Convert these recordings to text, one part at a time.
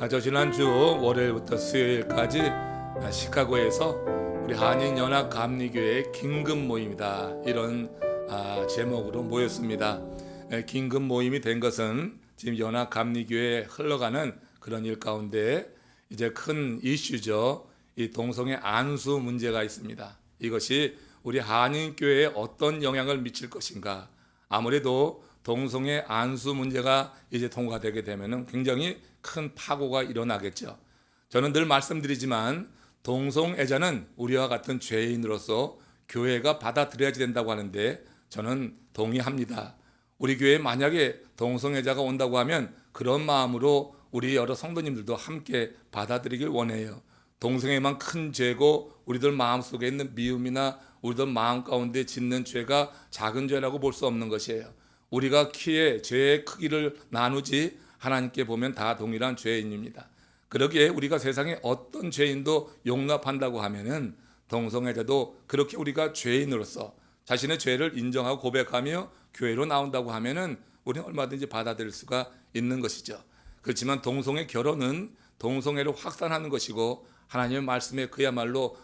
지난주 월요일부터 수요일까지 시카고에서 우리 한인연합감리교회 긴급 모임이다, 이런 제목으로 모였습니다. 긴급 모임이 된 것은 지금 연합감리교회에 흘러가는 그런 일 가운데 이제 큰 이슈죠. 이 동성애 안수 문제가 있습니다. 이것이 우리 한인교회에 어떤 영향을 미칠 것인가. 아무래도 동성애 안수 문제가 이제 통과되게 되면 굉장히 큰 파고가 일어나겠죠. 저는 늘 말씀드리지만 동성애자는 우리와 같은 죄인으로서 교회가 받아들여야지 된다고 하는데 저는 동의합니다. 우리 교회에 만약에 동성애자가 온다고 하면 그런 마음으로 우리 여러 성도님들도 함께 받아들이길 원해요. 동성애만 큰 죄고 우리들 마음속에 있는 미움이나 우리들 마음 가운데 짓는 죄가 작은 죄라고 볼 수 없는 것이에요. 우리가 키의 죄의 크기를 나누지 하나님께 보면 다 동일한 죄인입니다. 그러기에 우리가 세상에 어떤 죄인도 용납한다고 하면은 동성애자도 그렇게 우리가 죄인으로서 자신의 죄를 인정하고 고백하며 교회로 나온다고 하면은 우리는 얼마든지 받아들일 수가 있는 것이죠. 그렇지만 동성애 결혼은 동성애를 확산하는 것이고 하나님의 말씀에 그야말로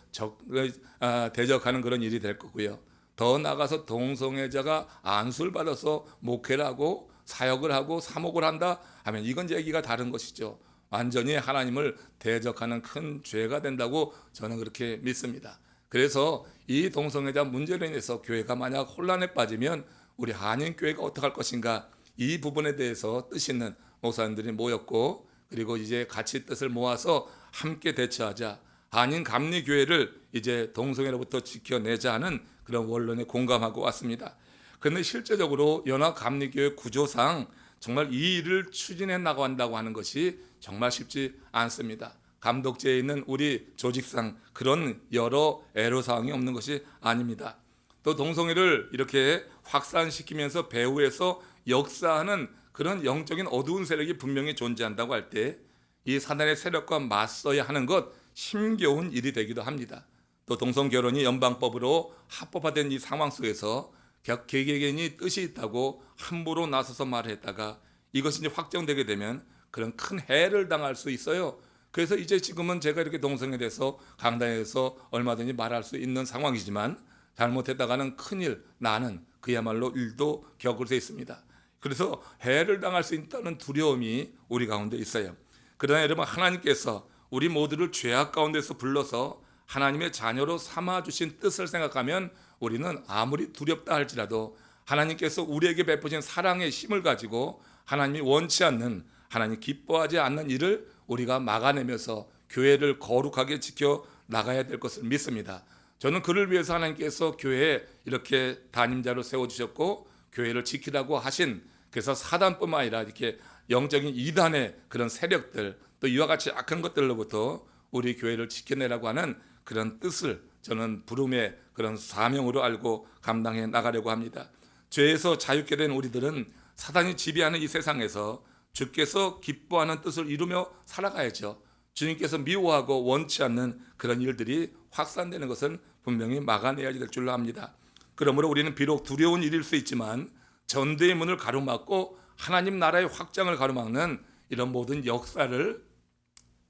대적하는 그런 일이 될 거고요. 더 나아가서 동성애자가 안수를 받아서 목회를 하고 사역을 하고 사목을 한다 하면 이건 얘기가 다른 것이죠. 완전히 하나님을 대적하는 큰 죄가 된다고 저는 그렇게 믿습니다. 그래서 이 동성애자 문제로 인해서 교회가 만약 혼란에 빠지면 우리 한인교회가 어떻게 할 것인가, 이 부분에 대해서 뜻 있는 목사님들이 모였고, 그리고 이제 같이 뜻을 모아서 함께 대처하자, 한인감리교회를 이제 동성애로부터 지켜내자 하는 그런 원론에 공감하고 왔습니다. 그런데 실제적으로 연합감리교회 구조상 정말 이 일을 추진해 나간다고 하는 것이 정말 쉽지 않습니다. 감독제에 있는 우리 조직상 그런 여러 애로사항이 없는 것이 아닙니다. 또 동성애를 이렇게 확산시키면서 배후에서 역사하는 그런 영적인 어두운 세력이 분명히 존재한다고 할 때 이 사단의 세력과 맞서야 하는 것 힘겨운 일이 되기도 합니다. 또 동성결혼이 연방법으로 합법화된 이 상황 속에서 개개인이 뜻이 있다고 함부로 나서서 말했다가 이것이 이제 확정되게 되면 그런 큰 해를 당할 수 있어요. 그래서 이제 지금은 제가 이렇게 동성애에 대해서 강단에서 얼마든지 말할 수 있는 상황이지만 잘못했다가는 큰일 나는 그야말로 일도 겪을 수 있습니다. 그래서 해를 당할 수 있다는 두려움이 우리 가운데 있어요. 그러나 여러분, 하나님께서 우리 모두를 죄악 가운데서 불러서 하나님의 자녀로 삼아주신 뜻을 생각하면 우리는 아무리 두렵다 할지라도 하나님께서 우리에게 베푸신 사랑의 힘을 가지고 하나님이 원치 않는, 하나님 기뻐하지 않는 일을 우리가 막아내면서 교회를 거룩하게 지켜 나가야 될 것을 믿습니다. 저는 그를 위해서 하나님께서 교회에 이렇게 담임자로 세워주셨고 교회를 지키라고 하신, 그래서 사단뿐만 아니라 이렇게 영적인 이단의 그런 세력들, 또 이와 같이 악한 것들로부터 우리 교회를 지켜내라고 하는 그런 뜻을 저는 부름의 그런 사명으로 알고 감당해 나가려고 합니다. 죄에서 자유케 된 우리들은 사단이 지배하는 이 세상에서 주께서 기뻐하는 뜻을 이루며 살아가야죠. 주님께서 미워하고 원치 않는 그런 일들이 확산되는 것은 분명히 막아내야 될 줄로 압니다. 그러므로 우리는 비록 두려운 일일 수 있지만 전대의 문을 가로막고 하나님 나라의 확장을 가로막는 이런 모든 역사를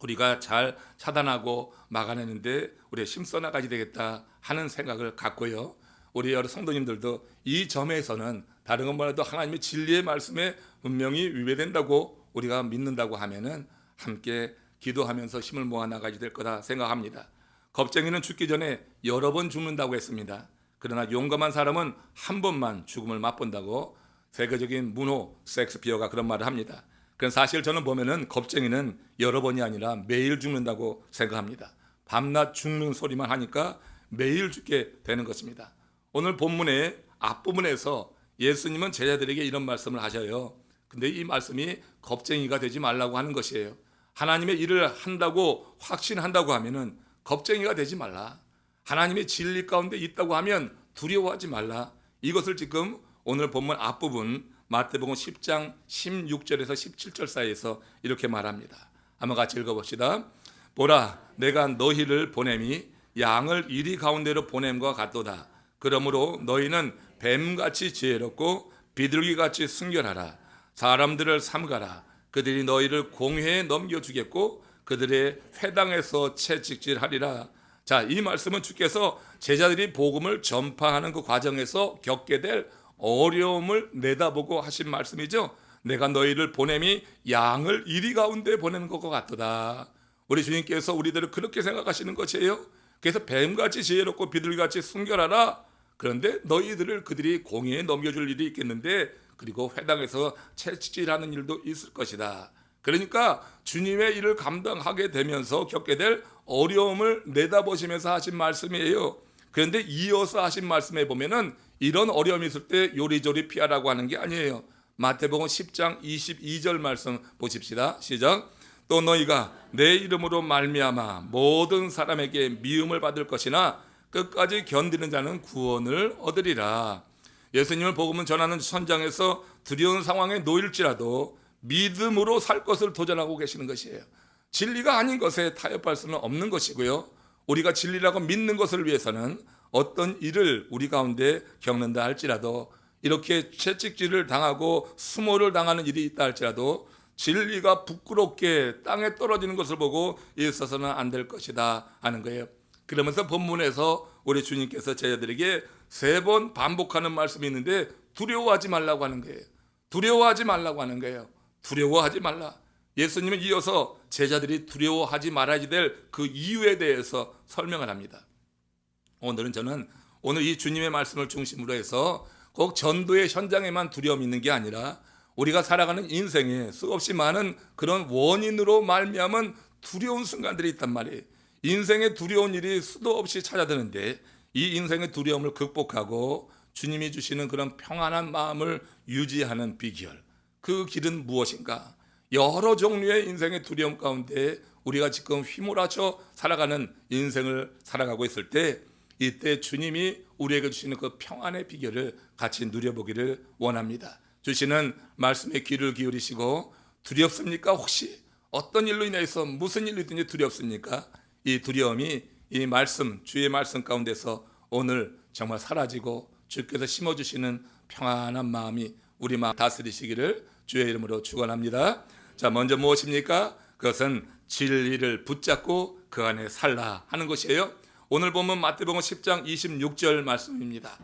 우리가 잘 차단하고 막아내는데 우리가 힘써 나가야 되겠다 하는 생각을 갖고요. 우리 여러 성도님들도 이 점에서는 다른 것 말해도 하나님의 진리의 말씀에 분명히 위배된다고 우리가 믿는다고 하면은 함께 기도하면서 힘을 모아 나가야 될 거다 생각합니다. 겁쟁이는 죽기 전에 여러 번 죽는다고 했습니다. 그러나 용감한 사람은 한 번만 죽음을 맛본다고 세계적인 문호 셰익스피어가 그런 말을 합니다. 그런 사실 저는 보면은 겁쟁이는 여러 번이 아니라 매일 죽는다고 생각합니다. 밤낮 죽는 소리만 하니까 매일 죽게 되는 것입니다. 오늘 본문의 앞부분에서 예수님은 제자들에게 이런 말씀을 하셔요. 근데 이 말씀이 겁쟁이가 되지 말라고 하는 것이에요. 하나님의 일을 한다고 확신한다고 하면은 겁쟁이가 되지 말라. 하나님의 진리 가운데 있다고 하면 두려워하지 말라. 이것을 지금 오늘 본문 앞부분 마태복음 10장 16절에서 17절 사이에서 이렇게 말합니다. 한번 같이 읽어봅시다. 보라, 내가 너희를 보냄이 양을 이리 가운데로 보냄과 같도다. 그러므로 너희는 뱀같이 지혜롭고 비둘기같이 순결하라. 사람들을 삼가라. 그들이 너희를 공회에 넘겨주겠고 그들의 회당에서 채찍질하리라. 자, 이 말씀은 주께서 제자들이 복음을 전파하는 그 과정에서 겪게 될 어려움을 내다보고 하신 말씀이죠. 내가 너희를 보냄이 양을 이리 가운데 보내는 것과 같도다. 우리 주님께서 우리들을 그렇게 생각하시는 것이에요. 그래서 뱀같이 지혜롭고 비둘기같이 순결하라. 그런데 너희들을 그들이 공회에 넘겨줄 일이 있겠는데, 그리고 회당에서 채찍질하는 일도 있을 것이다. 그러니까 주님의 일을 감당하게 되면서 겪게 될 어려움을 내다보시면서 하신 말씀이에요. 그런데 이어서 하신 말씀에 보면은 이런 어려움이 있을 때 요리조리 피하라고 하는 게 아니에요. 마태복음 10장 22절 말씀 보십시다. 시작. 또 너희가 내 이름으로 말미암아 모든 사람에게 미움을 받을 것이나 끝까지 견디는 자는 구원을 얻으리라. 예수님을 복음은 전하는 현장에서 두려운 상황에 놓일지라도 믿음으로 살 것을 도전하고 계시는 것이에요. 진리가 아닌 것에 타협할 수는 없는 것이고요. 우리가 진리라고 믿는 것을 위해서는 어떤 일을 우리 가운데 겪는다 할지라도, 이렇게 채찍질을 당하고 수모를 당하는 일이 있다 할지라도 진리가 부끄럽게 땅에 떨어지는 것을 보고 있어서는 안 될 것이다 하는 거예요. 그러면서 본문에서 우리 주님께서 제자들에게 3번 반복하는 말씀이 있는데 두려워하지 말라고 하는 거예요. 두려워하지 말라고 하는 거예요. 두려워하지 말라. 예수님은 이어서 제자들이 두려워하지 말아야 될 그 이유에 대해서 설명을 합니다. 오늘은 저는 오늘 이 주님의 말씀을 중심으로 해서 꼭 전도의 현장에만 두려움이 있는 게 아니라 우리가 살아가는 인생에 수없이 많은 그런 원인으로 말미암은 두려운 순간들이 있단 말이에요. 인생에 두려운 일이 수도 없이 찾아드는데 이 인생의 두려움을 극복하고 주님이 주시는 그런 평안한 마음을 유지하는 비결, 그 길은 무엇인가? 여러 종류의 인생의 두려움 가운데 우리가 지금 휘몰아쳐 살아가는 인생을 살아가고 있을 때, 이때 주님이 우리에게 주시는 그 평안의 비결을 같이 누려보기를 원합니다. 주시는 말씀에 귀를 기울이시고, 두렵습니까? 혹시 어떤 일로 인해서 무슨 일로 있든지 두렵습니까? 이 두려움이 이 말씀, 주의 말씀 가운데서 오늘 정말 사라지고 주께서 심어주시는 평안한 마음이 우리 마음 다스리시기를 주의 이름으로 축원합니다. 자, 먼저 무엇입니까? 그것은 진리를 붙잡고 그 안에 살라 하는 것이에요. 오늘 보면 마태복음 10장 26절 말씀입니다.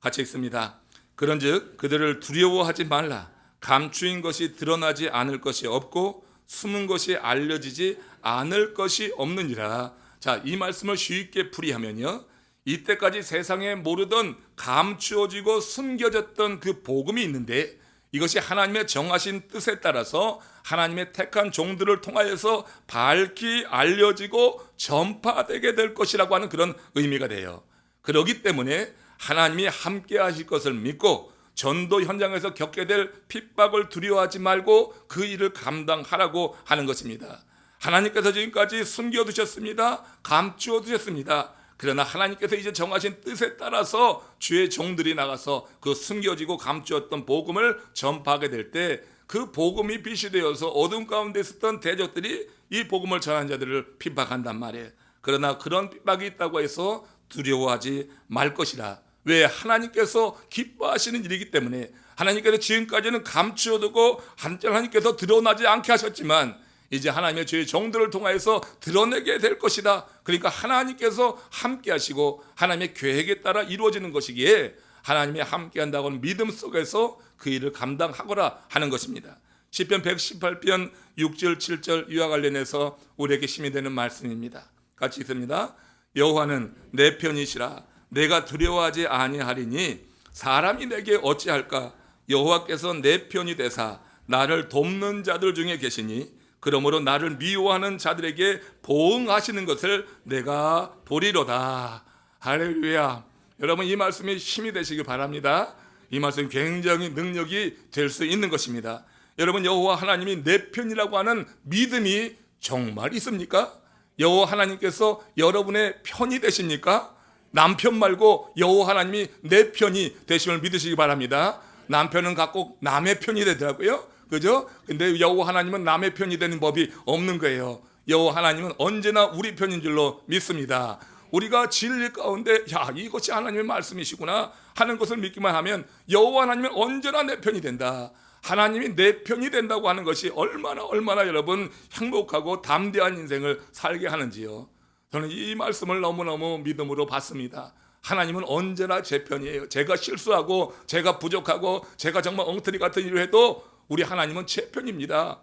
같이 읽습니다. 그런즉 그들을 두려워하지 말라. 감추인 것이 드러나지 않을 것이 없고 숨은 것이 알려지지 않을 것이 없느니라. 자, 이 말씀을 쉽게 풀이하면요, 이때까지 세상에 모르던 감추어지고 숨겨졌던 그 복음이 있는데, 이것이 하나님의 정하신 뜻에 따라서 하나님의 택한 종들을 통하여서 밝히 알려지고 전파되게 될 것이라고 하는 그런 의미가 돼요. 그렇기 때문에 하나님이 함께 하실 것을 믿고 전도 현장에서 겪게 될 핍박을 두려워하지 말고 그 일을 감당하라고 하는 것입니다. 하나님께서 지금까지 숨겨두셨습니다. 감추어두셨습니다. 그러나 하나님께서 이제 정하신 뜻에 따라서 주의 종들이 나가서 그 숨겨지고 감추었던 복음을 전파하게 될 때, 그 복음이 빛이 되어서 어둠 가운데 있었던 대적들이 이 복음을 전한 자들을 핍박한단 말이에요. 그러나 그런 핍박이 있다고 해서 두려워하지 말 것이라. 왜? 하나님께서 기뻐하시는 일이기 때문에. 하나님께서 지금까지는 감추어두고 하나님께서 드러나지 않게 하셨지만 이제 하나님의 주의 종들을 통하여서 드러내게 될 것이다. 그러니까 하나님께서 함께 하시고 하나님의 계획에 따라 이루어지는 것이기에 하나님이 함께 한다고는 믿음 속에서 그 일을 감당하거라 하는 것입니다. 시편 118편 6절 7절 이와 관련해서 우리에게 힘이 되는 말씀입니다. 같이 읽습니다. 여호와는 내 편이시라. 내가 두려워하지 아니하리니 사람이 내게 어찌할까? 여호와께서 내 편이 되사 나를 돕는 자들 중에 계시니 그러므로 나를 미워하는 자들에게 보응하시는 것을 내가 보리로다. 할렐루야. 여러분, 이 말씀이 힘이 되시기 바랍니다. 이 말씀이 굉장히 능력이 될 수 있는 것입니다. 여러분, 여호와 하나님이 내 편이라고 하는 믿음이 정말 있습니까? 여호와 하나님께서 여러분의 편이 되십니까? 남편 말고 여호와 하나님이 내 편이 되심을 믿으시기 바랍니다. 남편은 갖고 남의 편이 되더라고요. 그죠? 근데 여호와 하나님은 남의 편이 되는 법이 없는 거예요. 여호와 하나님은 언제나 우리 편인 줄로 믿습니다. 우리가 진리 가운데 이것이 하나님의 말씀이시구나 하는 것을 믿기만 하면 여호와 하나님은 언제나 내 편이 된다. 하나님이 내 편이 된다고 하는 것이 얼마나 여러분 행복하고 담대한 인생을 살게 하는지요. 저는 이 말씀을 너무너무 믿음으로 받습니다. 하나님은 언제나 제 편이에요. 제가 실수하고 제가 부족하고 제가 정말 엉터리 같은 일을 해도 우리 하나님은 제 편입니다.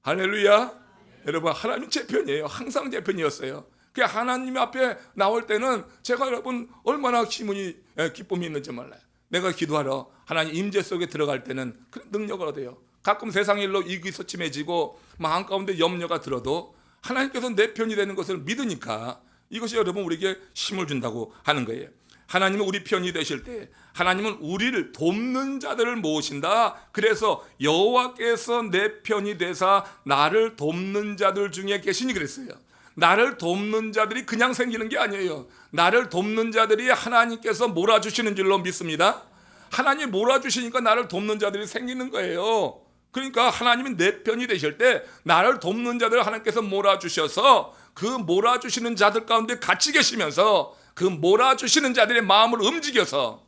할렐루야. 여러분, 하나님은 제 편이에요. 항상 제 편이었어요. 그 하나님 앞에 나올 때는 제가 여러분 얼마나 기쁨이 있는지 몰라요. 내가 기도하러 하나님 임재 속에 들어갈 때는 그런 능력을 얻어요. 가끔 세상 일로 이기소침해지고 마음 가운데 염려가 들어도 하나님께서 내 편이 되는 것을 믿으니까 이것이 여러분 우리에게 힘을 준다고 하는 거예요. 하나님은 우리 편이 되실 때 하나님은 우리를 돕는 자들을 모으신다. 그래서 여호와께서 내 편이 되사 나를 돕는 자들 중에 계시니 그랬어요. 나를 돕는 자들이 그냥 생기는 게 아니에요. 나를 돕는 자들이 하나님께서 몰아주시는 줄로 믿습니다. 하나님이 몰아주시니까 나를 돕는 자들이 생기는 거예요. 그러니까 하나님이 내 편이 되실 때 나를 돕는 자들을 하나님께서 몰아주셔서 그 몰아주시는 자들 가운데 같이 계시면서 그 몰아주시는 자들의 마음을 움직여서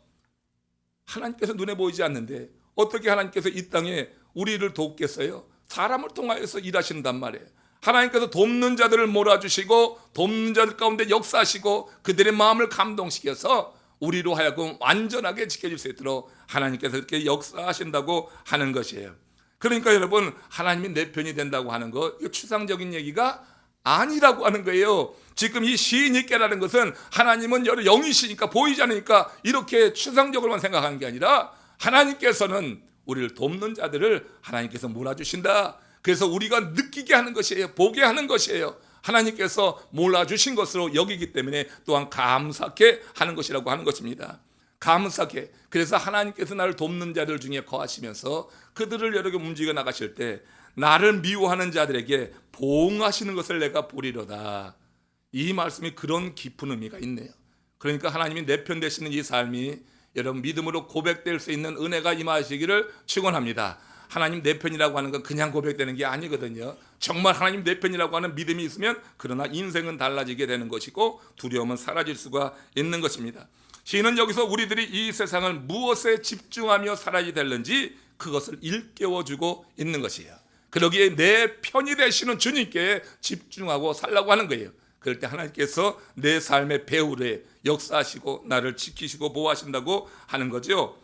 하나님께서 눈에 보이지 않는데 어떻게 하나님께서 이 땅에 우리를 돕겠어요? 사람을 통하여서 일하신단 말이에요. 하나님께서 돕는 자들을 몰아주시고 돕는 자들 가운데 역사하시고 그들의 마음을 감동시켜서 우리로 하여금 완전하게 지켜질 수 있도록 하나님께서 이렇게 역사하신다고 하는 것이에요. 그러니까 여러분, 하나님이 내 편이 된다고 하는 거 이거 추상적인 얘기가 아니라고 하는 거예요. 지금 이 시인이 깨달은 것은 하나님은 영이시니까 보이지 않으니까 이렇게 추상적으로만 생각하는 게 아니라 하나님께서는 우리를 돕는 자들을 하나님께서 몰아주신다. 그래서 우리가 느끼게 하는 것이에요. 보게 하는 것이에요. 하나님께서 몰아주신 것으로 여기기 때문에 또한 감사케 하는 것이라고 하는 것입니다. 감사케. 그래서 하나님께서 나를 돕는 자들 중에 거하시면서 그들을 여러 개 움직여 나가실 때 나를 미워하는 자들에게 보응하시는 것을 내가 보리로다. 이 말씀이 그런 깊은 의미가 있네요. 그러니까 하나님이 내 편 되시는 이 삶이 여러분 믿음으로 고백될 수 있는 은혜가 임하시기를 축원합니다. 하나님 내 편이라고 하는 건 그냥 고백되는 게 아니거든요. 정말 하나님 내 편이라고 하는 믿음이 있으면 그러나 인생은 달라지게 되는 것이고 두려움은 사라질 수가 있는 것입니다. 시인은 여기서 우리들이 이 세상을 무엇에 집중하며 살아야 되는지 그것을 일깨워주고 있는 것이에요. 그러기에 내 편이 되시는 주님께 집중하고 살라고 하는 거예요. 그럴 때 하나님께서 내 삶의 배후에 역사하시고 나를 지키시고 보호하신다고 하는 거죠.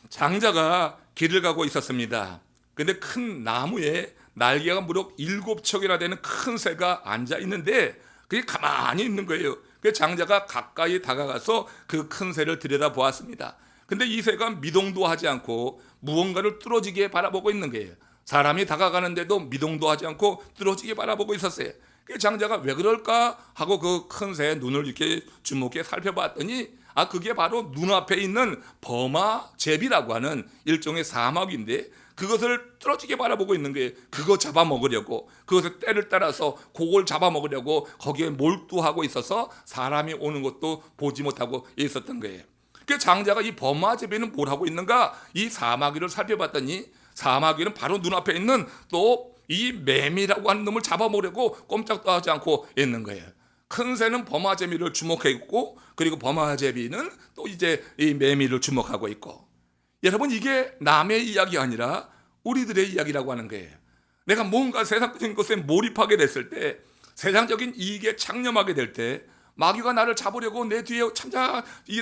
장자가 길을 가고 있었습니다. 근데 큰 나무에 날개가 무려 7척이나 되는 큰 새가 앉아 있는데 그게 가만히 있는 거예요. 그래서 장자가 가까이 다가가서 그 큰 새를 들여다보았습니다. 근데 이 새가 미동도 하지 않고 무언가를 뚫어지게 바라보고 있는 거예요. 사람이 다가가는데도 미동도 하지 않고 뚫어지게 바라보고 있었어요. 그래서 장자가 왜 그럴까 하고 그 큰 새의 눈을 이렇게 주목해 살펴봤더니 그게 바로 눈앞에 있는 버마제비라고 하는 일종의 사막인데 그것을 뚫어지게 바라보고 있는 거예요. 그거 잡아먹으려고, 그것의 때를 따라서 그걸 잡아먹으려고 거기에 몰두하고 있어서 사람이 오는 것도 보지 못하고 있었던 거예요. 그 장자가 이 버마제비는 뭘 하고 있는가? 이 사마귀를 살펴봤더니 사마귀는 바로 눈앞에 있는 또 이 매미라고 하는 놈을 잡아먹으려고 꼼짝도 하지 않고 있는 거예요. 큰 새는 버마제비를 주목해 있고 그리고 버마제비는 또 이제 이 매미를 주목하고 있고, 여러분 이게 남의 이야기가 아니라 우리들의 이야기라고 하는 거예요. 내가 뭔가 세상적인 것에 몰입하게 됐을 때, 세상적인 이익에 창념하게 될 때 마귀가 나를 잡으려고 내 뒤에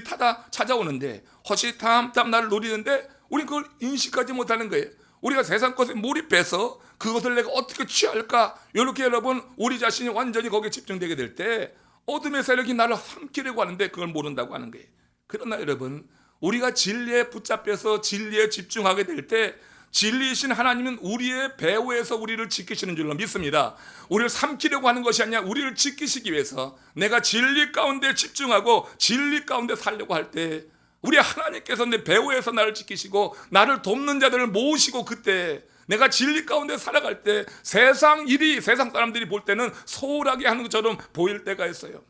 타다 찾아오는데 허시탐탐 나를 노리는데 우리는 그걸 인식하지 못하는 거예요. 우리가 세상 것에 몰입해서 그것을 내가 어떻게 취할까, 이렇게 여러분 우리 자신이 완전히 거기에 집중되게 될 때 어둠의 세력이 나를 삼키려고 하는데 그걸 모른다고 하는 거예요. 그러나 여러분 우리가 진리에 붙잡혀서 진리에 집중하게 될 때 진리이신 하나님은 우리의 배후에서 우리를 지키시는 줄로 믿습니다. 우리를 삼키려고 하는 것이 아니라 우리를 지키시기 위해서 내가 진리 가운데 집중하고 진리 가운데 살려고 할 때 우리 하나님께서 내 배후에서 나를 지키시고 나를 돕는 자들을 모으시고, 그때 내가 진리 가운데 살아갈 때 세상 일이 세상 사람들이 볼 때는 소홀하게 하는 것처럼 보일 때가 있어요.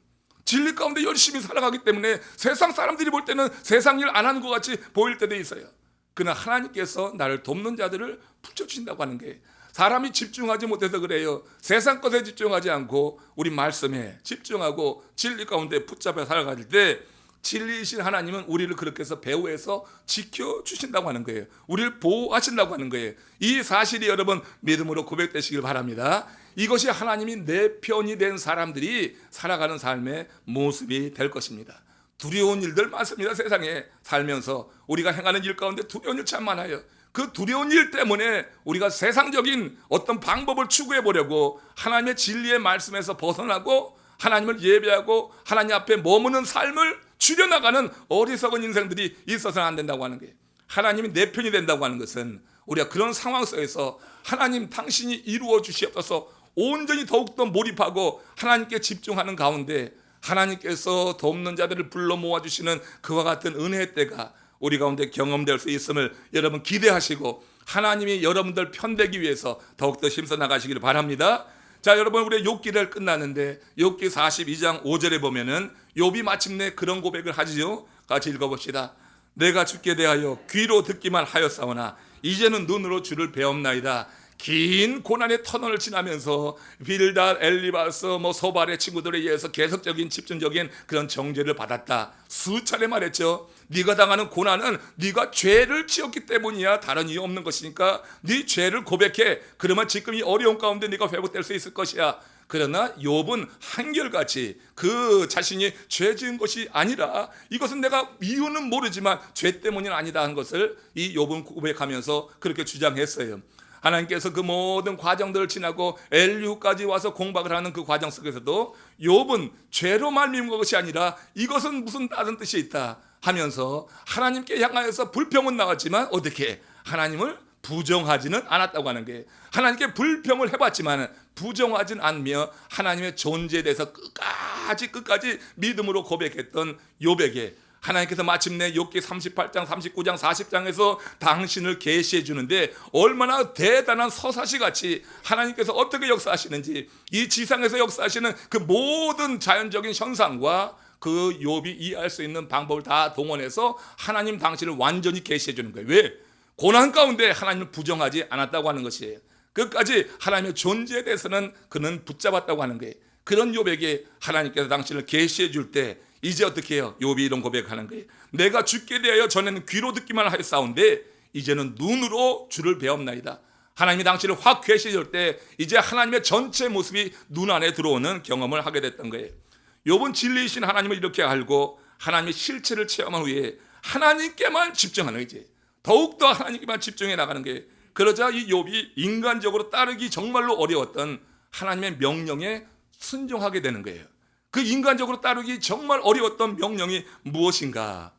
진리 가운데 열심히 살아가기 때문에 세상 사람들이 볼 때는 세상 일 안 하는 것 같이 보일 때도 있어요. 그러나 하나님께서 나를 돕는 자들을 붙여주신다고 하는 게, 사람이 집중하지 못해서 그래요. 세상 것에 집중하지 않고 우리 말씀에 집중하고 진리 가운데 붙잡혀 살아갈 때 진리이신 하나님은 우리를 그렇게 해서 배후에서 지켜주신다고 하는 거예요. 우리를 보호하신다고 하는 거예요. 이 사실이 여러분 믿음으로 고백되시길 바랍니다. 이것이 하나님이 내 편이 된 사람들이 살아가는 삶의 모습이 될 것입니다. 두려운 일들 많습니다. 세상에 살면서 우리가 행하는 일 가운데 두려운 일 참 많아요. 그 두려운 일 때문에 우리가 세상적인 어떤 방법을 추구해 보려고 하나님의 진리의 말씀에서 벗어나고 하나님을 예배하고 하나님 앞에 머무는 삶을 줄여나가는 어리석은 인생들이 있어서는 안 된다고 하는 거예요. 하나님이 내 편이 된다고 하는 것은 우리가 그런 상황 속에서 하나님 당신이 이루어 주시옵소서 온전히 더욱더 몰입하고 하나님께 집중하는 가운데 하나님께서 돕는 자들을 불러 모아주시는 그와 같은 은혜의 때가 우리 가운데 경험될 수 있음을 여러분 기대하시고 하나님이 여러분들 편되기 위해서 더욱더 힘써 나가시기를 바랍니다. 자, 여러분 우리 욥기를 끝났는데 욥기 42장 5절에 보면은 욥이 마침내 그런 고백을 하지요. 같이 읽어봅시다. 내가 주께 대하여 귀로 듣기만 하였사오나 이제는 눈으로 주를 배옵나이다. 긴 고난의 터널을 지나면서 빌달, 엘리바스, 소발의 친구들에 의해서 계속적인 집중적인 그런 정죄를 받았다. 수차례 말했죠. 네가 당하는 고난은 네가 죄를 지었기 때문이야. 다른 이유 없는 것이니까 네 죄를 고백해. 그러면 지금 이 어려운 가운데 네가 회복될 수 있을 것이야. 그러나 욥은 한결같이 그 자신이 죄 지은 것이 아니라 이것은 내가 이유는 모르지만 죄 때문은 아니다 한 것을 이 욥은 고백하면서 그렇게 주장했어요. 하나님께서 그 모든 과정들을 지나고 엘리후까지 와서 공박을 하는 그 과정 속에서도 욥은 죄로 말미암은 것이 아니라 이것은 무슨 다른 뜻이 있다 하면서 하나님께 향하여서 불평은 나왔지만 어떻게 하나님을 부정하지는 않았다고 하는 게 하나님께 불평을 해봤지만 부정하진 않으며 하나님의 존재에 대해서 끝까지 믿음으로 고백했던 욥에게 하나님께서 마침내 욥기 38장, 39장, 40장에서 당신을 계시해 주는데 얼마나 대단한 서사시같이 하나님께서 어떻게 역사하시는지 이 지상에서 역사하시는 그 모든 자연적인 현상과 그 욥이 이해할 수 있는 방법을 다 동원해서 하나님 당신을 완전히 계시해 주는 거예요. 왜? 고난 가운데 하나님을 부정하지 않았다고 하는 것이에요. 끝까지 하나님의 존재에 대해서는 그는 붙잡았다고 하는 거예요. 그런 욥에게 하나님께서 당신을 계시해 줄 때 이제 어떻게 해요? 욥이 이런 고백하는 거예요. 내가 주께 대하여 전에는 귀로 듣기만 하였사온데 이제는 눈으로 주를 배옵나이다. 하나님이 당신을 확 계시해 줄 때 이제 하나님의 전체 모습이 눈 안에 들어오는 경험을 하게 됐던 거예요. 욥은 진리이신 하나님을 이렇게 알고 하나님의 실체를 체험한 후에 하나님께만 집중하는 거지. 더욱더 하나님께만 집중해 나가는 게 그러자 이 욥이 인간적으로 따르기 정말로 어려웠던 하나님의 명령에 순종하게 되는 거예요. 그 인간적으로 따르기 정말 어려웠던 명령이 무엇인가?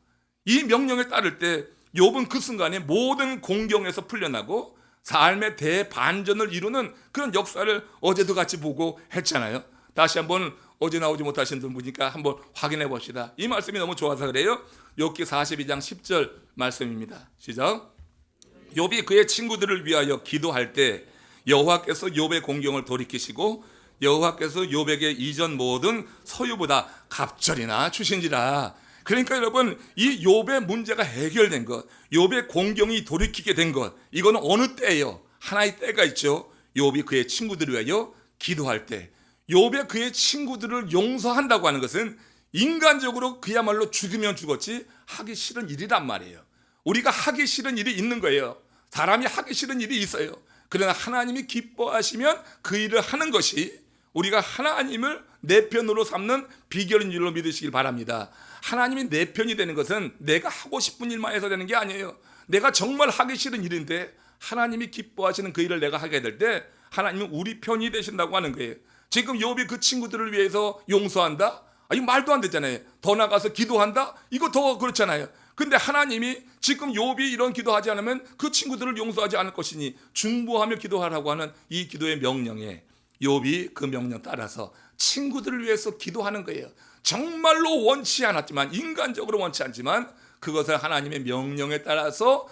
이 명령에 따를 때 욥은 그 순간에 모든 공경에서 풀려나고 삶의 대반전을 이루는 그런 역사를 어제도 같이 보고 했잖아요. 다시 한번 어제 나오지 못하신 분이니까 한번 확인해 봅시다. 이 말씀이 너무 좋아서 그래요. 욥기 42장 10절 말씀입니다. 시작. 욥이 그의 친구들을 위하여 기도할 때 여호와께서 욥의 공경을 돌이키시고 여호와께서 욥에게 이전 모든 소유보다 갑절이나 주신지라. 그러니까 여러분 이 욥의 문제가 해결된 것, 욥의 공경이 돌이키게 된 것, 이건 어느 때예요? 하나의 때가 있죠. 욥이 그의 친구들을 위하여 기도할 때, 욥의 그의 친구들을 용서한다고 하는 것은 인간적으로 그야말로 죽으면 죽었지 하기 싫은 일이란 말이에요. 우리가 하기 싫은 일이 있는 거예요. 사람이 하기 싫은 일이 있어요. 그러나 하나님이 기뻐하시면 그 일을 하는 것이 우리가 하나님을 내 편으로 삼는 비결인 줄로 믿으시길 바랍니다. 하나님이 내 편이 되는 것은 내가 하고 싶은 일만 해서 되는 게 아니에요. 내가 정말 하기 싫은 일인데 하나님이 기뻐하시는 그 일을 내가 하게 될 때 하나님은 우리 편이 되신다고 하는 거예요. 지금 욥이 그 친구들을 위해서 용서한다? 이거 말도 안 되잖아요. 더 나가서 기도한다? 이거 더 그렇잖아요. 근데 하나님이 지금 욥이 이런 기도하지 않으면 그 친구들을 용서하지 않을 것이니 중보하며 기도하라고 하는 이 기도의 명령에 욥이 그 명령 따라서 친구들을 위해서 기도하는 거예요. 정말로 원치 않았지만 인간적으로 원치 않지만 그것을 하나님의 명령에 따라서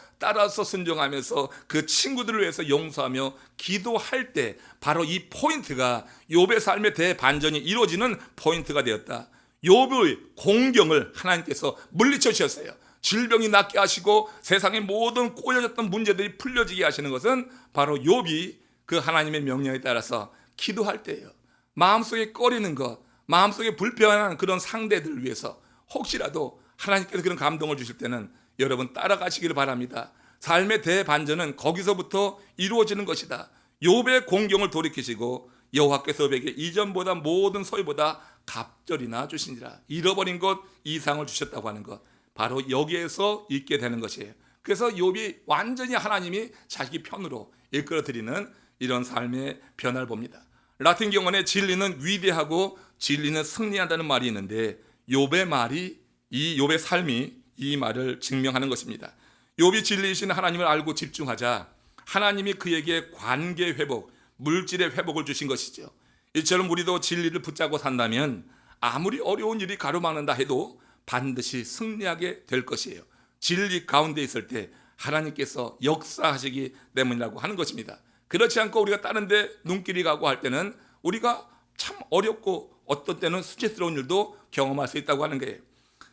순종하면서 그 친구들을 위해서 용서하며 기도할 때 바로 이 포인트가 욥의 삶의 대반전이 이루어지는 포인트가 되었다. 욥의 공경을 하나님께서 물리쳐 주셨어요. 질병이 낫게 하시고 세상의 모든 꼬여졌던 문제들이 풀려지게 하시는 것은 바로 욥이 그 하나님의 명령에 따라서 기도할 때예요. 마음속에 꺼리는 것, 마음속에 불편한 그런 상대들을 위해서 혹시라도 하나님께서 그런 감동을 주실 때는 여러분 따라가시기를 바랍니다. 삶의 대반전은 거기서부터 이루어지는 것이다. 욥의 공경을 돌이키시고 여호와께서 욥에게 이전보다 모든 소유보다 갑절이나 주시니라. 잃어버린 것 이상을 주셨다고 하는 것, 바로 여기에서 있게 되는 것이에요. 그래서 욥이 완전히 하나님이 자기 편으로 이끌어드리는 이런 삶의 변화를 봅니다. 라틴 경언에 진리는 위대하고 진리는 승리한다는 말이 있는데 욥의 말이, 이 욥의 삶이 이 말을 증명하는 것입니다. 욥이 진리이신 하나님을 알고 집중하자 하나님이 그에게 관계 회복, 물질의 회복을 주신 것이죠. 이처럼 우리도 진리를 붙잡고 산다면 아무리 어려운 일이 가로막는다 해도 반드시 승리하게 될 것이에요. 진리 가운데 있을 때 하나님께서 역사하시기 때문이라고 하는 것입니다. 그렇지 않고 우리가 다른 데 눈길이 가고 할 때는 우리가 참 어렵고 어떤 때는 수치스러운 일도 경험할 수 있다고 하는 거예요.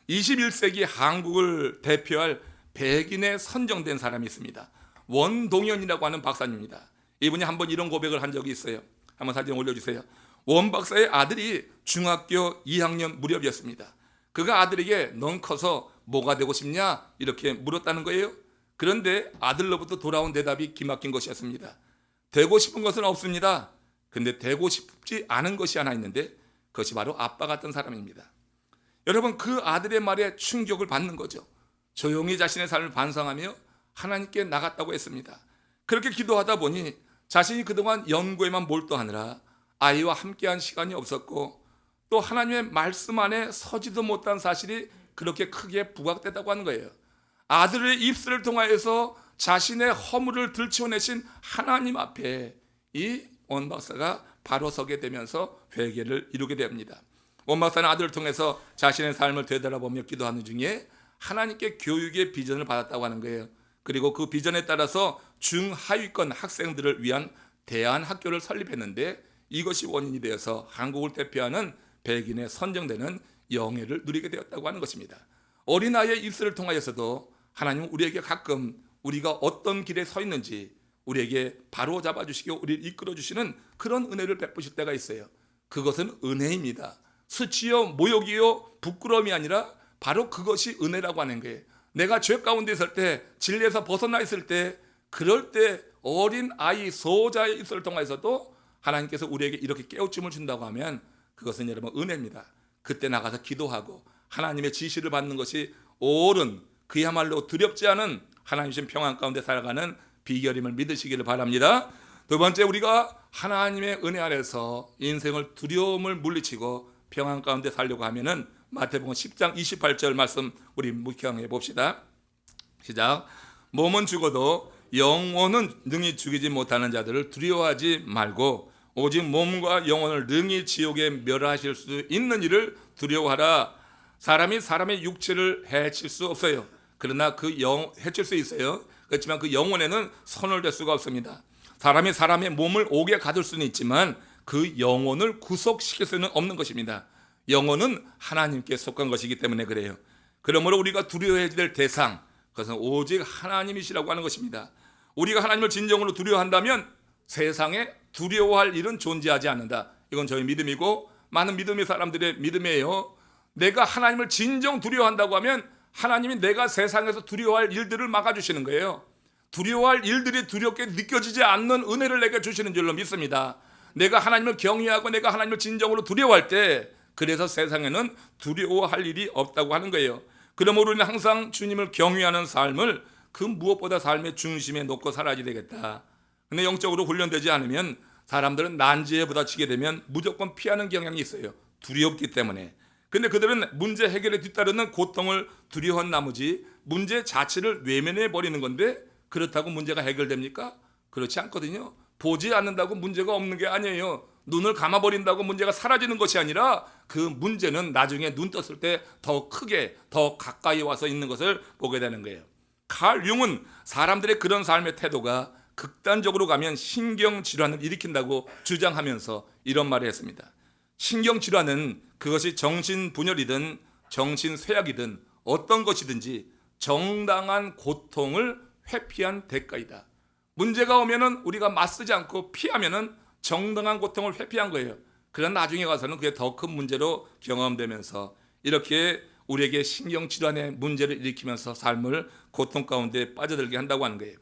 21세기 한국을 대표할 백인에 선정된 사람이 있습니다. 원동현이라고 하는 박사님입니다. 이분이 한번 이런 고백을 한 적이 있어요. 한번 사진 올려주세요. 원 박사의 아들이 중학교 2학년 무렵이었습니다. 그가 아들에게 넌 커서 뭐가 되고 싶냐? 이렇게 물었다는 거예요. 그런데 아들로부터 돌아온 대답이 기막힌 것이었습니다. 되고 싶은 것은 없습니다. 근데 되고 싶지 않은 것이 하나 있는데 그것이 바로 아빠 같은 사람입니다. 여러분, 그 아들의 말에 충격을 받는 거죠. 조용히 자신의 삶을 반성하며 하나님께 나갔다고 했습니다. 그렇게 기도하다 보니 자신이 그동안 연구에만 몰두하느라 아이와 함께한 시간이 없었고 또 하나님의 말씀 안에 서지도 못한 사실이 그렇게 크게 부각됐다고 하는 거예요. 아들의 입술을 통하여서 자신의 허물을 들추어내신 하나님 앞에 이 원 박사가 바로 서게 되면서 회개를 이루게 됩니다. 원 박사는 아들을 통해서 자신의 삶을 되돌아보며 기도하는 중에 하나님께 교육의 비전을 받았다고 하는 거예요. 그리고 그 비전에 따라서 중하위권 학생들을 위한 대안학교를 설립했는데 이것이 원인이 되어서 한국을 대표하는 백인에 선정되는 영예를 누리게 되었다고 하는 것입니다. 어린아이의 입술을 통하여서도 하나님은 우리에게 가끔 우리가 어떤 길에 서 있는지 우리에게 바로 잡아주시고 우리를 이끌어주시는 그런 은혜를 베푸실 때가 있어요. 그것은 은혜입니다. 수치요 모욕이요 부끄러움이 아니라 바로 그것이 은혜라고 하는 거예요. 내가 죄 가운데 있을 때, 진리에서 벗어나 있을 때, 그럴 때 어린 아이 소자의 입술을 통해서도 하나님께서 우리에게 이렇게 깨우침을 준다고 하면 그것은 여러분 은혜입니다. 그때 나가서 기도하고 하나님의 지시를 받는 것이 옳은, 그야말로 두렵지 않은 하나님의 평안 가운데 살아가는 비결임을 믿으시기를 바랍니다. 두 번째, 우리가 하나님의 은혜 아래서 인생을 두려움을 물리치고 평안 가운데 살려고 하면은 마태복음 10장 28절 말씀 우리 묵상해 봅시다. 시작. 몸은 죽어도 영혼은 능히 죽이지 못하는 자들을 두려워하지 말고 오직 몸과 영혼을 능히 지옥에 멸하실 수 있는 이를 두려워하라. 사람이 사람의 육체를 해칠 수 없어요. 그러나 해칠 수 있어요. 그렇지만 그 영혼에는 손을 댈 수가 없습니다. 사람이 사람의 몸을 옥에 가둘 수는 있지만 그 영혼을 구속시킬 수는 없는 것입니다. 영혼은 하나님께 속한 것이기 때문에 그래요. 그러므로 우리가 두려워해야 될 대상, 그것은 오직 하나님이시라고 하는 것입니다. 우리가 하나님을 진정으로 두려워한다면 세상에 두려워할 일은 존재하지 않는다. 이건 저희 믿음이고 많은 믿음의 사람들의 믿음이에요. 내가 하나님을 진정 두려워한다고 하면 하나님이 내가 세상에서 두려워할 일들을 막아주시는 거예요. 두려워할 일들이 두렵게 느껴지지 않는 은혜를 내게 주시는 줄로 믿습니다. 내가 하나님을 경외하고 내가 하나님을 진정으로 두려워할 때 그래서 세상에는 두려워할 일이 없다고 하는 거예요. 그러므로 우리는 항상 주님을 경외하는 삶을 그 무엇보다 삶의 중심에 놓고 살아야 되겠다. 근데 영적으로 훈련되지 않으면 사람들은 난제에 부딪히게 되면 무조건 피하는 경향이 있어요. 두렵기 때문에. 근데 그들은 문제 해결에 뒤따르는 고통을 두려워한 나머지 문제 자체를 외면해 버리는 건데 그렇다고 문제가 해결됩니까? 그렇지 않거든요. 보지 않는다고 문제가 없는 게 아니에요. 눈을 감아버린다고 문제가 사라지는 것이 아니라 그 문제는 나중에 눈 떴을 때 더 크게 더 가까이 와서 있는 것을 보게 되는 거예요. 칼 융은 사람들의 그런 삶의 태도가 극단적으로 가면 신경질환을 일으킨다고 주장하면서 이런 말을 했습니다. 신경질환은 그것이 정신분열이든 정신쇠약이든 어떤 것이든지 정당한 고통을 회피한 대가이다. 문제가 오면은 우리가 맞서지 않고 피하면은 정당한 고통을 회피한 거예요. 그런 나중에 가서는 그게 더 큰 문제로 경험되면서 이렇게 우리에게 신경질환의 문제를 일으키면서 삶을 고통 가운데 빠져들게 한다고 하는 거예요.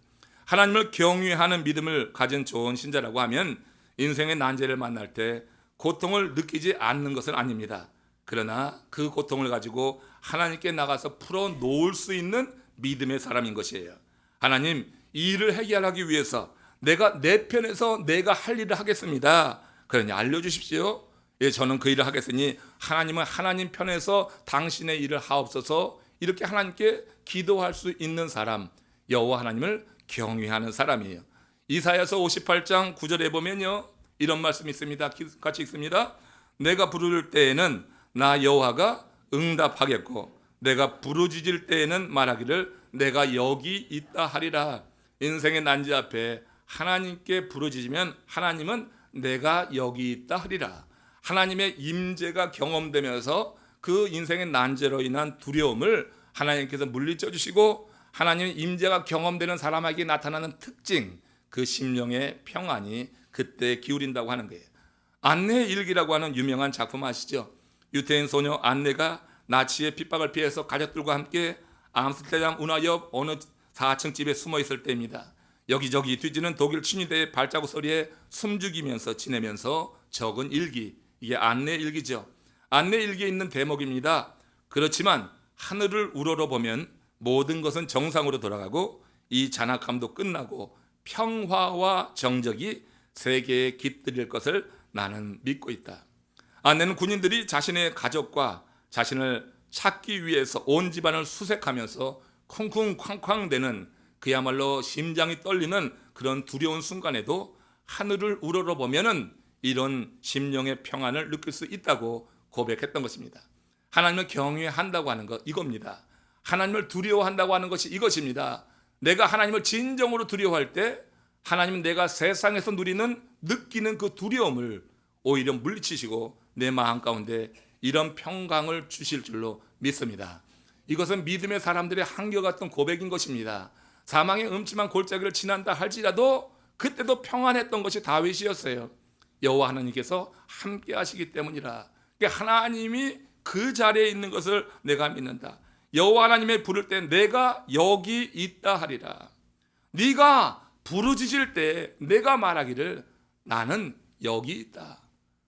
하나님을 경외하는 믿음을 가진 좋은 신자라고 하면 인생의 난제를 만날 때 고통을 느끼지 않는 것은 아닙니다. 그러나 그 고통을 가지고 하나님께 나가서 풀어놓을 수 있는 믿음의 사람인 것이에요. 하나님, 이 일을 해결하기 위해서 내가 내 편에서 내가 할 일을 하겠습니다. 그러니 알려주십시오. 예, 저는 그 일을 하겠으니 하나님은 하나님 편에서 당신의 일을 하옵소서. 이렇게 하나님께 기도할 수 있는 사람, 여호와 하나님을 경외하는 사람이에요. 이사야서 58장 9절에 보면요, 이런 말씀이 있습니다. 같이 읽습니다. 내가 부를 때에는 나 여호와가 응답하겠고 내가 부르짖을 때에는 말하기를 내가 여기 있다 하리라. 인생의 난제 앞에 하나님께 부르짖으면 하나님은 내가 여기 있다 하리라. 하나님의 임재가 경험되면서 그 인생의 난제로 인한 두려움을 하나님께서 물리쳐 주시고 하나님의 임재가 경험되는 사람에게 나타나는 특징, 그 심령의 평안이 그때 기울인다고 하는 거예요. 안내의 일기라고 하는 유명한 작품 아시죠? 유태인 소녀 안내가 나치의 핍박을 피해서 가족들과 함께 암스테르담 운하 옆 어느 4층 집에 숨어 있을 때입니다. 여기저기 뒤지는 독일 친위대의 발자국 소리에 숨죽이면서 지내면서 적은 일기, 이게 안내 일기죠. 안내 일기에 있는 대목입니다. 그렇지만 하늘을 우러러보면 모든 것은 정상으로 돌아가고 이 잔악함도 끝나고 평화와 정적이 세계에 깃들일 것을 나는 믿고 있다. 안내는 군인들이 자신의 가족과 자신을 찾기 위해서 온 집안을 수색하면서 쿵쿵쾅쾅대는 그야말로 심장이 떨리는 그런 두려운 순간에도 하늘을 우러러보면은 이런 심령의 평안을 느낄 수 있다고 고백했던 것입니다. 하나님을 경외한다고 하는 것 이겁니다. 하나님을 두려워한다고 하는 것이 이것입니다. 내가 하나님을 진정으로 두려워할 때 하나님은 내가 세상에서 느끼는 그 두려움을 오히려 물리치시고 내 마음 가운데 이런 평강을 주실 줄로 믿습니다. 이것은 믿음의 사람들의 한결같은 고백인 것입니다. 사망의 음침한 골짜기를 지난다 할지라도 그때도 평안했던 것이 다윗이었어요. 여호와 하나님께서 함께 하시기 때문이라. 그러니까 하나님이 그 자리에 있는 것을 내가 믿는다. 여호와 하나님의 부를 때 내가 여기 있다 하리라. 네가 부르짖을 때 내가 말하기를 나는 여기 있다.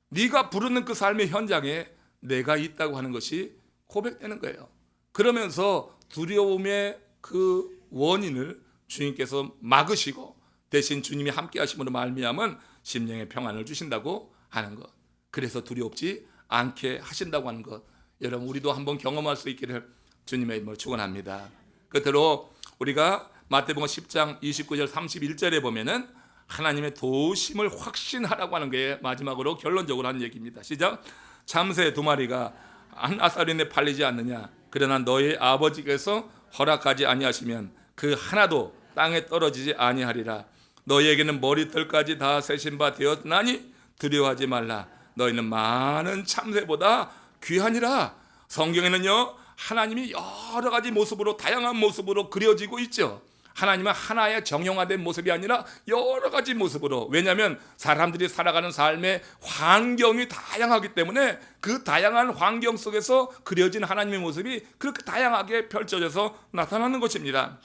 네가 부르는 그 삶의 현장에 내가 있다고 하는 것이 고백되는 거예요. 그러면서 두려움의 그 원인을 주님께서 막으시고 대신 주님이 함께 하심으로 말미암은 심령의 평안을 주신다고 하는 것. 그래서 두렵지 않게 하신다고 하는 것. 여러분 우리도 한번 경험할 수 있기를 주님의 이름으로 축원합니다. 끝으로 우리가 마태복음 10장 29절 31절에 보면은 하나님의 도우심을 확신하라고 하는 게 마지막으로 결론적으로 하는 얘기입니다. 시작. 참새 2마리가 한 아사리에 팔리지 않느냐. 그러나 너희 아버지께서 허락하지 아니하시면 그 하나도 땅에 떨어지지 아니하리라. 너희에게는 머리털까지 다 세신 바 되었나니 두려워하지 말라. 너희는 많은 참새보다 귀하니라. 성경에는요 하나님이 여러 가지 모습으로 다양한 모습으로 그려지고 있죠. 하나님은 하나의 정형화된 모습이 아니라 여러 가지 모습으로, 왜냐하면 사람들이 살아가는 삶의 환경이 다양하기 때문에 그 다양한 환경 속에서 그려진 하나님의 모습이 그렇게 다양하게 펼쳐져서 나타나는 것입니다.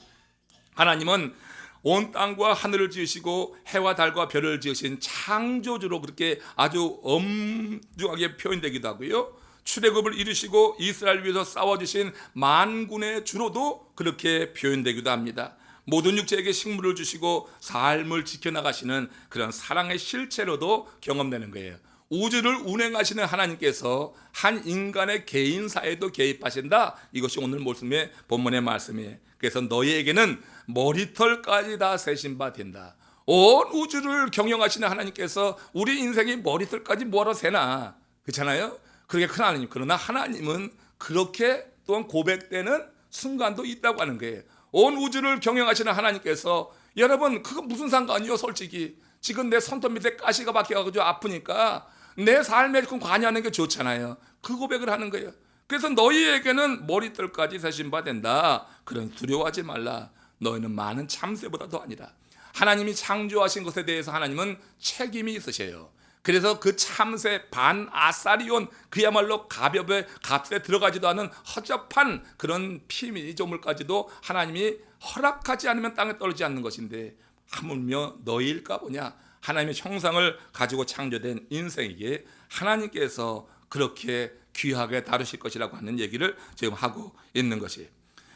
하나님은 온 땅과 하늘을 지으시고 해와 달과 별을 지으신 창조주로 그렇게 아주 엄중하게 표현되기도 하고요, 출애굽을 이루시고 이스라엘 위해서 싸워주신 만군의 주로도 그렇게 표현되기도 합니다. 모든 육체에게 식물을 주시고 삶을 지켜나가시는 그런 사랑의 실체로도 경험되는 거예요. 우주를 운행하시는 하나님께서 한 인간의 개인사에도 개입하신다. 이것이 오늘 말씀의 본문의 말씀이에요. 그래서 너희에게는 머리털까지 다 세신 바 된다. 온 우주를 경영하시는 하나님께서 우리 인생의 머리털까지 뭐하러 세나, 그렇잖아요. 그렇게 큰 하나님. 그러나 하나님은 그렇게 또한 고백되는 순간도 있다고 하는 거예요. 온 우주를 경영하시는 하나님께서, 여러분 그거 무슨 상관이요? 솔직히 지금 내 손톱 밑에 가시가 박혀가지고 아프니까 내 삶에 좀 관여하는 게 좋잖아요. 그 고백을 하는 거예요. 그래서 너희에게는 머리털까지 세신 바 된다. 그러니 두려워하지 말라. 너희는 많은 참새보다도 아니라. 하나님이 창조하신 것에 대해서 하나님은 책임이 있으셔요. 그래서 그 참새 반 아사리온 그야말로 가볍게 값에 들어가지도 않은 허접한 그런 피조물까지도 하나님이 허락하지 않으면 땅에 떨어지지 않는 것인데 하물며 너희일까 보냐. 하나님의 형상을 가지고 창조된 인생에게 하나님께서 그렇게 귀하게 다루실 것이라고 하는 얘기를 지금 하고 있는 것이,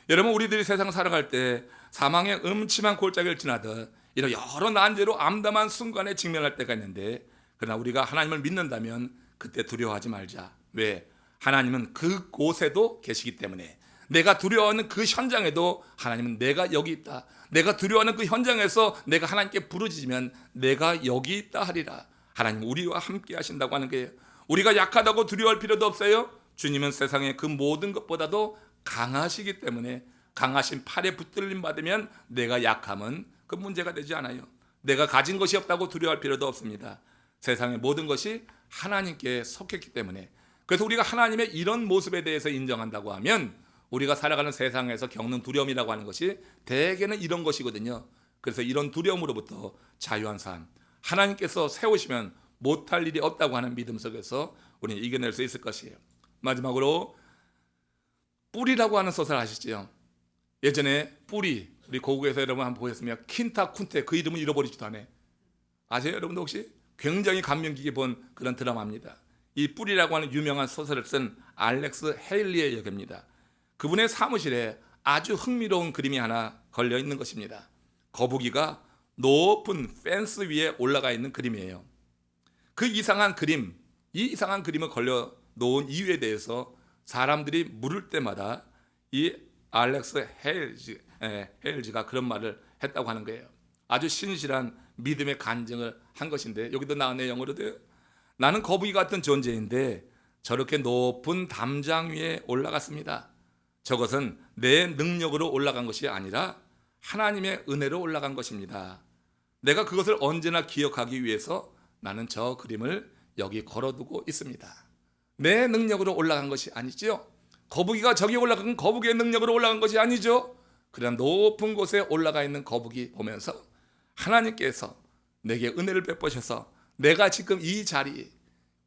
여러분 우리들이 세상 살아갈 때 사망의 음침한 골짜기를 지나듯 이런 여러 난제로 암담한 순간에 직면할 때가 있는데, 그러나 우리가 하나님을 믿는다면 그때 두려워하지 말자. 왜? 하나님은 그곳에도 계시기 때문에. 내가 두려워하는 그 현장에도 하나님은 내가 여기 있다. 내가 두려워하는 그 현장에서 내가 하나님께 부르짖으면 내가 여기 있다 하리라. 하나님 우리와 함께 하신다고 하는 거예요. 우리가 약하다고 두려워할 필요도 없어요. 주님은 세상의 그 모든 것보다도 강하시기 때문에 강하신 팔에 붙들림 받으면 내가 약함은 그 문제가 되지 않아요. 내가 가진 것이 없다고 두려워할 필요도 없습니다. 세상의 모든 것이 하나님께 속했기 때문에. 그래서 우리가 하나님의 이런 모습에 대해서 인정한다고 하면 우리가 살아가는 세상에서 겪는 두려움이라고 하는 것이 대개는 이런 것이거든요. 그래서 이런 두려움으로부터 자유한 삶, 하나님께서 세우시면 못할 일이 없다고 하는 믿음 속에서 우리는 이겨낼 수 있을 것이에요. 마지막으로 뿔이라고 하는 소설 아시죠? 예전에 뿔이, 우리 고국에서 여러분 한번 보셨으면 킨타쿤테, 그 이름을 잃어버리지도 않아요. 아세요 여러분도 혹시? 굉장히 감명 깊게 본 그런 드라마입니다. 이 뿔이라고 하는 유명한 소설을 쓴 알렉스 헤일리의 얘기입니다. 그분의 사무실에 아주 흥미로운 그림이 하나 걸려 있는 것입니다. 거북이가 높은 펜스 위에 올라가 있는 그림이에요. 그 이상한 그림, 이 이상한 그림을 걸려 놓은 이유에 대해서 사람들이 물을 때마다 이 알렉스 헤일즈가 그런 말을 했다고 하는 거예요. 아주 신실한 믿음의 간증을 한 것인데, 여기도 나오네 영어로도. 나는 거북이 같은 존재인데 저렇게 높은 담장 위에 올라갔습니다. 저것은 내 능력으로 올라간 것이 아니라 하나님의 은혜로 올라간 것입니다. 내가 그것을 언제나 기억하기 위해서 나는 저 그림을 여기 걸어두고 있습니다. 내 능력으로 올라간 것이 아니죠. 거북이가 저기 올라간 거북이의 능력으로 올라간 것이 아니죠. 그냥 높은 곳에 올라가 있는 거북이 보면서 하나님께서 내게 은혜를 베푸셔서 내가 지금 이 자리,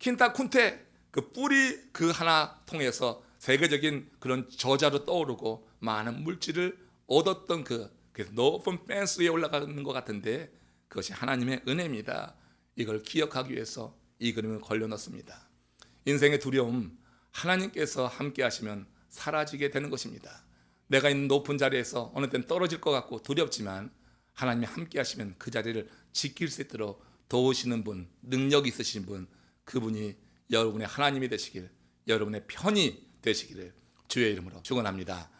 킨타쿤테, 그 뿌리 그 하나 통해서 세계적인 그런 저자로 떠오르고 많은 물질을 얻었던 그래서 높은 펜스 위에 올라가는 것 같은데 그것이 하나님의 은혜입니다. 이걸 기억하기 위해서 이 그림을 걸려놓습니다. 인생의 두려움, 하나님께서 함께 하시면 사라지게 되는 것입니다. 내가 있는 높은 자리에서 어느 때는 떨어질 것 같고 두렵지만 하나님이 함께 하시면 그 자리를 지킬 수 있도록 도우시는 분, 능력 있으신 분, 그분이 여러분의 하나님이 되시길, 여러분의 편이 되시기를 주의 이름으로 축원합니다.